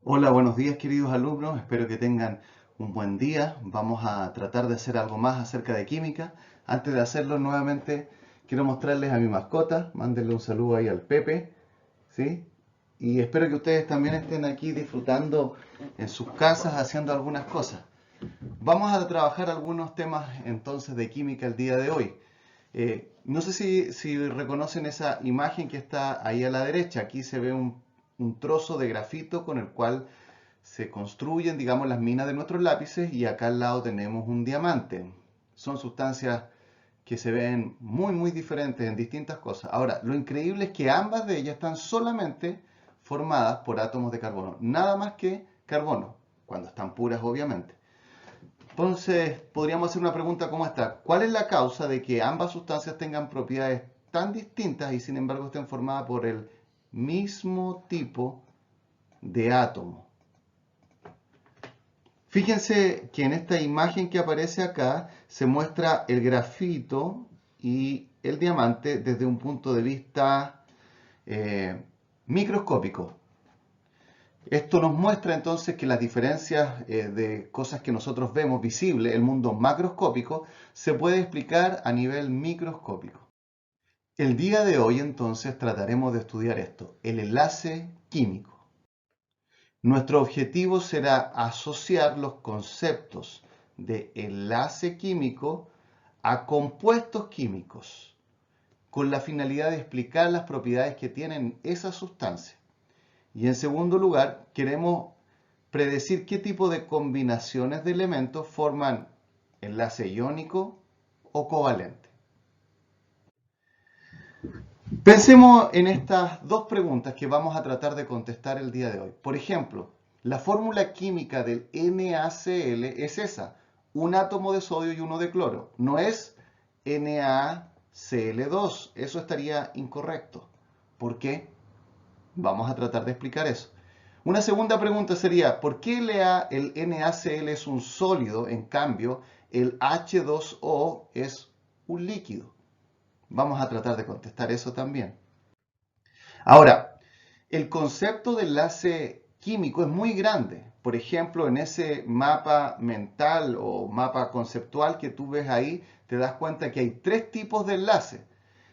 Hola, buenos días queridos alumnos, espero que tengan un buen día. Vamos a tratar de hacer algo más acerca de química. Antes de hacerlo nuevamente quiero mostrarles a mi mascota, mándenle un saludo ahí al Pepe, ¿sí? Y espero que ustedes también estén aquí disfrutando en sus casas haciendo algunas cosas. Vamos a trabajar algunos temas entonces de química el día de hoy. No sé si reconocen esa imagen que está ahí a la derecha. Aquí se ve un trozo de grafito con el cual se construyen, digamos, las minas de nuestros lápices y acá al lado tenemos un diamante. Son sustancias que se ven muy diferentes en distintas cosas. Ahora, lo increíble es que ambas de ellas están solamente formadas por átomos de carbono, nada más que carbono, cuando están puras obviamente. Entonces, podríamos hacer una pregunta como esta. ¿Cuál es la causa de que ambas sustancias tengan propiedades tan distintas y sin embargo estén formadas por el mismo tipo de átomo? Fíjense que en esta imagen que aparece acá se muestra el grafito y el diamante desde un punto de vista microscópico. Esto nos muestra entonces que las diferencias de cosas que nosotros vemos visibles, el mundo macroscópico, se puede explicar a nivel microscópico. El día de hoy entonces trataremos de estudiar esto, el enlace químico. Nuestro objetivo será asociar los conceptos de enlace químico a compuestos químicos, con la finalidad de explicar las propiedades que tienen esas sustancias. Y en segundo lugar, queremos predecir qué tipo de combinaciones de elementos forman enlace iónico o covalente. Pensemos en estas dos preguntas que vamos a tratar de contestar el día de hoy. Por ejemplo, la fórmula química del NaCl es esa, un átomo de sodio y uno de cloro. No es NaCl2, eso estaría incorrecto. ¿Por qué? Vamos a tratar de explicar eso. Una segunda pregunta sería, ¿por qué el NaCl es un sólido, en cambio el H2O es un líquido? Vamos a tratar de contestar eso también. Ahora, el concepto de enlace químico es muy grande. Por ejemplo, en ese mapa mental o mapa conceptual que tú ves ahí, te das cuenta que hay tres tipos de enlace.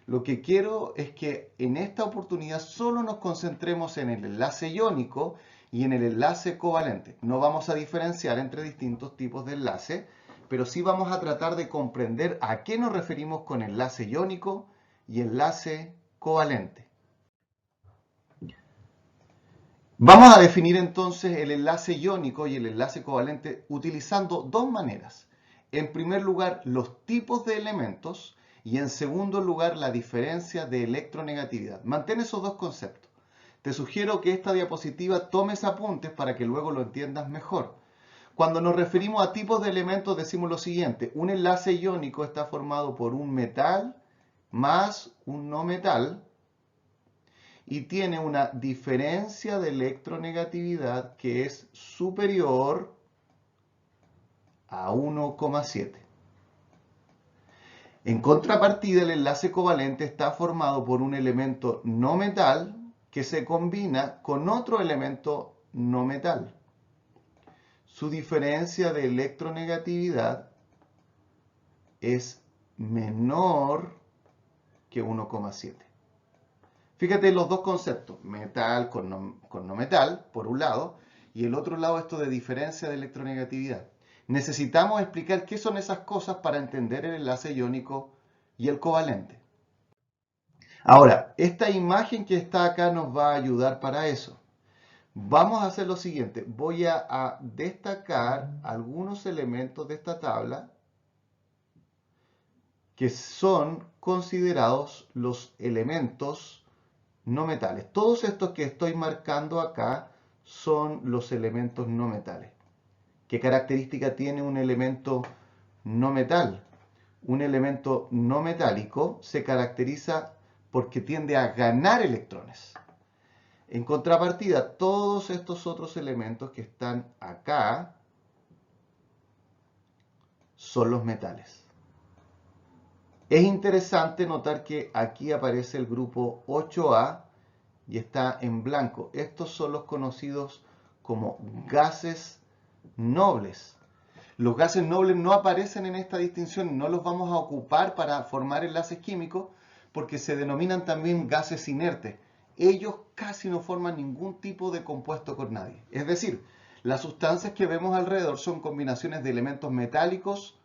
Lo que quiero es que en esta oportunidad solo nos concentremos en el enlace iónico y en el enlace covalente. No vamos a diferenciar entre distintos tipos de enlace, pero sí vamos a tratar de comprender a qué nos referimos con enlace iónico y enlace covalente. Vamos a definir entonces el enlace iónico y el enlace covalente utilizando dos maneras. En primer lugar, los tipos de elementos y en segundo lugar, la diferencia de electronegatividad. Mantén esos dos conceptos. Te sugiero que esta diapositiva tomes apuntes para que luego lo entiendas mejor. Cuando nos referimos a tipos de elementos decimos lo siguiente. Un enlace iónico está formado por un metal más un no metal y tiene una diferencia de electronegatividad que es superior a 1,7. En contrapartida, el enlace covalente está formado por un elemento no metal que se combina con otro elemento no metal. Su diferencia de electronegatividad es menor que 1,7. Fíjate los dos conceptos, metal con no metal, por un lado, y el otro lado esto de diferencia de electronegatividad. Necesitamos explicar qué son esas cosas para entender el enlace iónico y el covalente. Ahora, esta imagen que está acá nos va a ayudar para eso. Vamos a hacer lo siguiente, voy a destacar algunos elementos de esta tabla que son considerados los elementos no metales. Todos estos que estoy marcando acá son los elementos no metales. ¿Qué característica tiene un elemento no metal? Un elemento no metálico se caracteriza porque tiende a ganar electrones. En contrapartida, todos estos otros elementos que están acá son los metales. Es interesante notar que aquí aparece el grupo 8A y está en blanco. Estos son los conocidos como gases nobles. Los gases nobles no aparecen en esta distinción, no los vamos a ocupar para formar enlaces químicos porque se denominan también gases inertes. Ellos casi no forman ningún tipo de compuesto con nadie. Es decir, las sustancias que vemos alrededor son combinaciones de elementos metálicos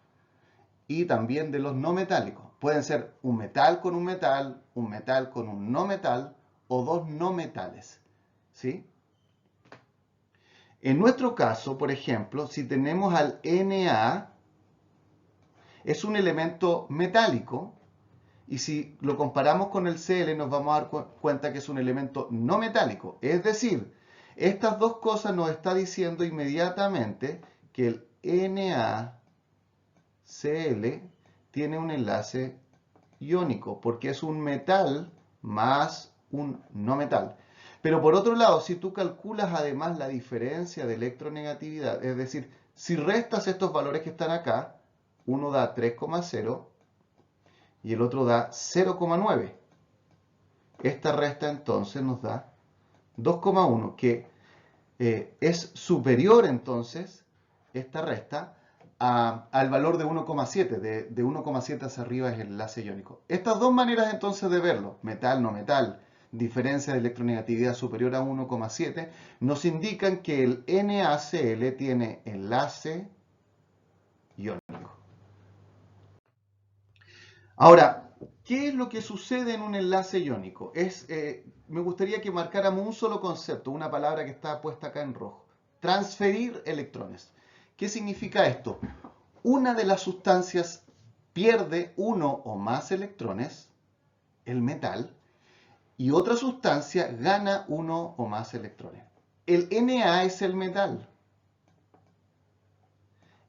y también de los no metálicos. Pueden ser un metal con un metal con un no metal o dos no metales. ¿Sí? En nuestro caso, por ejemplo, si tenemos al Na, es un elemento metálico, y si lo comparamos con el Cl nos vamos a dar cuenta que es un elemento no metálico. Es decir, estas dos cosas nos está diciendo inmediatamente que el NaCl tiene un enlace iónico, porque es un metal más un no metal. Pero por otro lado, si tú calculas además la diferencia de electronegatividad, es decir, si restas estos valores que están acá, uno da 3,0 y el otro da 0,9. Esta resta entonces nos da 2,1, que es superior entonces, esta resta, al valor de 1,7. De 1,7 hacia arriba es el enlace iónico. Estas dos maneras entonces de verlo, metal, no metal, diferencia de electronegatividad superior a 1,7, nos indican que el NaCl tiene enlace iónico. Ahora, ¿qué es lo que sucede en un enlace iónico? Me gustaría que marcáramos un solo concepto, una palabra que está puesta acá en rojo. Transferir electrones. ¿Qué significa esto? Una de las sustancias pierde uno o más electrones, el metal, y otra sustancia gana uno o más electrones. El Na es el metal.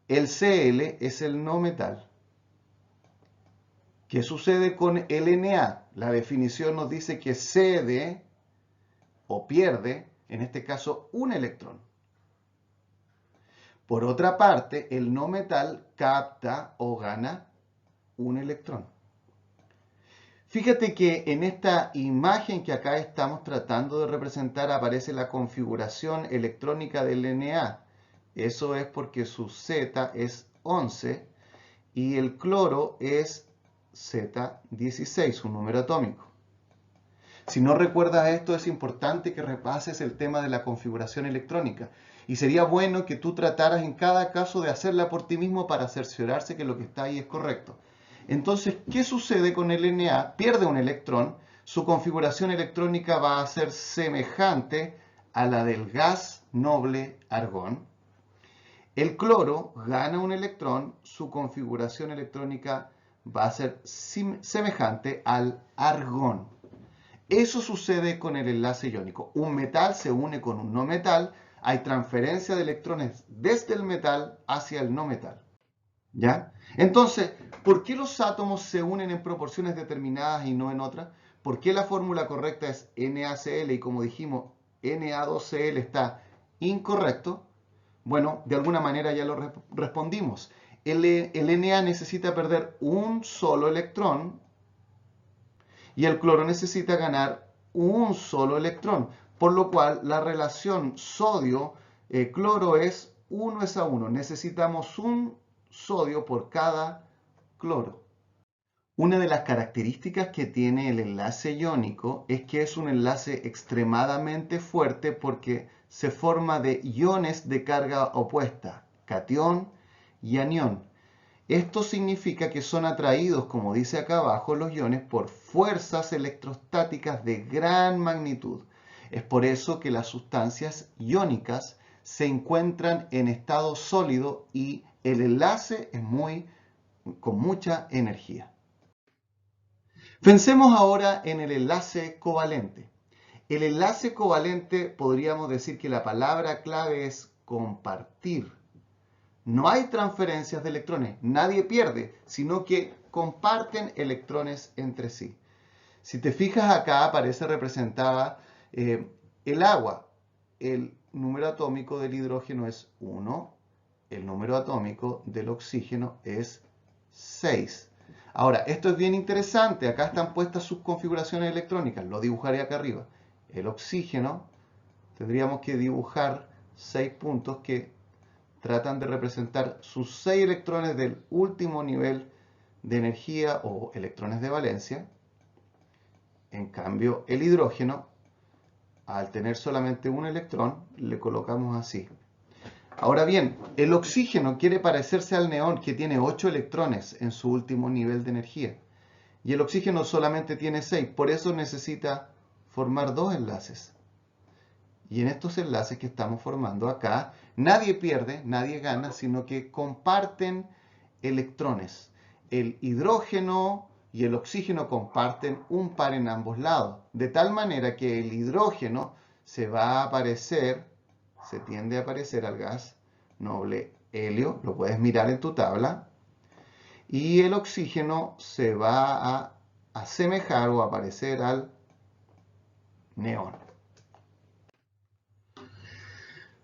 El Cl es el no metal. ¿Qué sucede con el Na? La definición nos dice que cede o pierde, en este caso, un electrón. Por otra parte, el no metal capta o gana un electrón. Fíjate que en esta imagen que acá estamos tratando de representar aparece la configuración electrónica del Na. Eso es porque su Z es 11 y el cloro es Z16, un número atómico. Si no recuerdas esto, es importante que repases el tema de la configuración electrónica. Y sería bueno que tú trataras en cada caso de hacerla por ti mismo para cerciorarse que lo que está ahí es correcto. Entonces, ¿qué sucede con el Na? Pierde un electrón, su configuración electrónica va a ser semejante a la del gas noble argón. El cloro gana un electrón, su configuración electrónica va a ser semejante al argón. Eso sucede con el enlace iónico. Un metal se une con un no metal, hay transferencia de electrones desde el metal hacia el no metal. ¿Ya? Entonces, ¿por qué los átomos se unen en proporciones determinadas y no en otras? ¿Por qué la fórmula correcta es NaCl y como dijimos, Na2Cl está incorrecto? Bueno, de alguna manera ya lo respondimos. El Na necesita perder un solo electrón y el cloro necesita ganar un solo electrón, por lo cual la relación sodio-cloro es 1:1. Necesitamos un sodio por cada cloro. Una de las características que tiene el enlace iónico es que es un enlace extremadamente fuerte porque se forma de iones de carga opuesta, catión y anión. Esto significa que son atraídos, como dice acá abajo, los iones por fuerzas electrostáticas de gran magnitud. Es por eso que las sustancias iónicas se encuentran en estado sólido y el enlace es con mucha energía. Pensemos ahora en el enlace covalente. El enlace covalente podríamos decir que la palabra clave es compartir. No hay transferencias de electrones, nadie pierde, sino que comparten electrones entre sí. Si te fijas acá aparece representada el agua. El número atómico del hidrógeno es 1, el número atómico del oxígeno es 6. Ahora, esto es bien interesante, acá están puestas sus configuraciones electrónicas, lo dibujaré acá arriba. El oxígeno tendríamos que dibujar 6 puntos que tratan de representar sus 6 electrones del último nivel de energía o electrones de valencia. En cambio, el hidrógeno, al tener solamente un electrón, le colocamos así. Ahora bien, el oxígeno quiere parecerse al neón, que tiene 8 electrones en su último nivel de energía. Y el oxígeno solamente tiene 6, por eso necesita formar 2 enlaces. Y en estos enlaces que estamos formando acá, nadie pierde, nadie gana, sino que comparten electrones. El hidrógeno y el oxígeno comparten un par en ambos lados, de tal manera que el hidrógeno se va a parecer, se tiende a parecer al gas noble helio, lo puedes mirar en tu tabla, y el oxígeno se va a asemejar o a parecer al neón.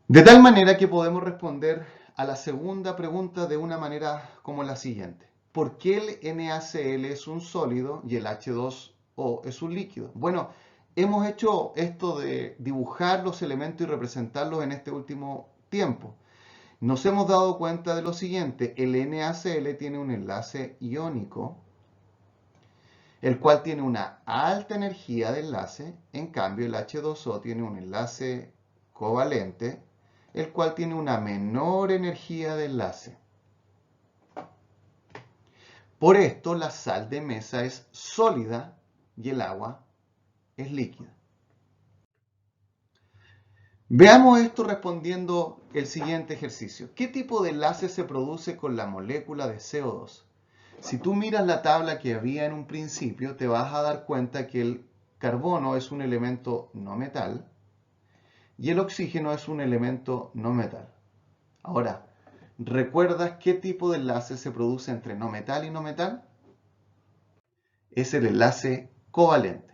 De tal manera que podemos responder a la segunda pregunta de una manera como la siguiente. ¿Por qué el NaCl es un sólido y el H2O es un líquido? Bueno, hemos hecho esto de dibujar los elementos y representarlos en este último tiempo. Nos hemos dado cuenta de lo siguiente. El NaCl tiene un enlace iónico, el cual tiene una alta energía de enlace. En cambio, el H2O tiene un enlace covalente, el cual tiene una menor energía de enlace. Por esto, la sal de mesa es sólida y el agua es líquida. Veamos esto respondiendo el siguiente ejercicio. ¿Qué tipo de enlace se produce con la molécula de CO2? Si tú miras la tabla que había en un principio, te vas a dar cuenta que el carbono es un elemento no metal y el oxígeno es un elemento no metal. Ahora, ¿recuerdas qué tipo de enlace se produce entre no metal y no metal? Es el enlace covalente.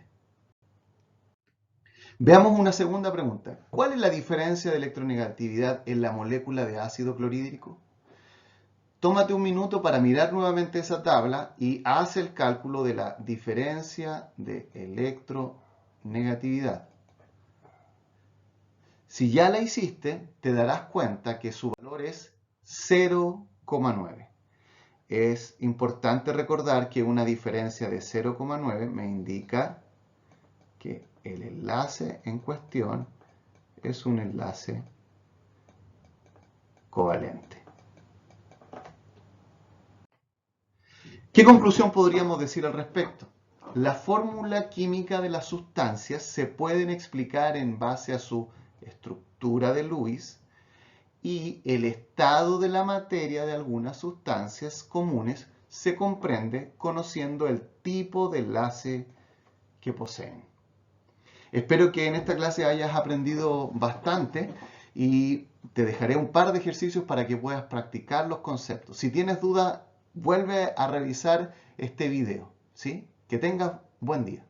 Veamos una segunda pregunta. ¿Cuál es la diferencia de electronegatividad en la molécula de ácido clorhídrico? Tómate un minuto para mirar nuevamente esa tabla y haz el cálculo de la diferencia de electronegatividad. Si ya la hiciste, te darás cuenta que su valor es 0,9. Es importante recordar que una diferencia de 0,9 me indica que el enlace en cuestión es un enlace covalente. ¿Qué conclusión podríamos decir al respecto? La fórmula química de las sustancias se pueden explicar en base a su estructura de Lewis y el estado de la materia de algunas sustancias comunes se comprende conociendo el tipo de enlace que poseen. Espero que en esta clase hayas aprendido bastante y te dejaré un par de ejercicios para que puedas practicar los conceptos. Si tienes duda, vuelve a revisar este video, ¿sí? Que tengas buen día.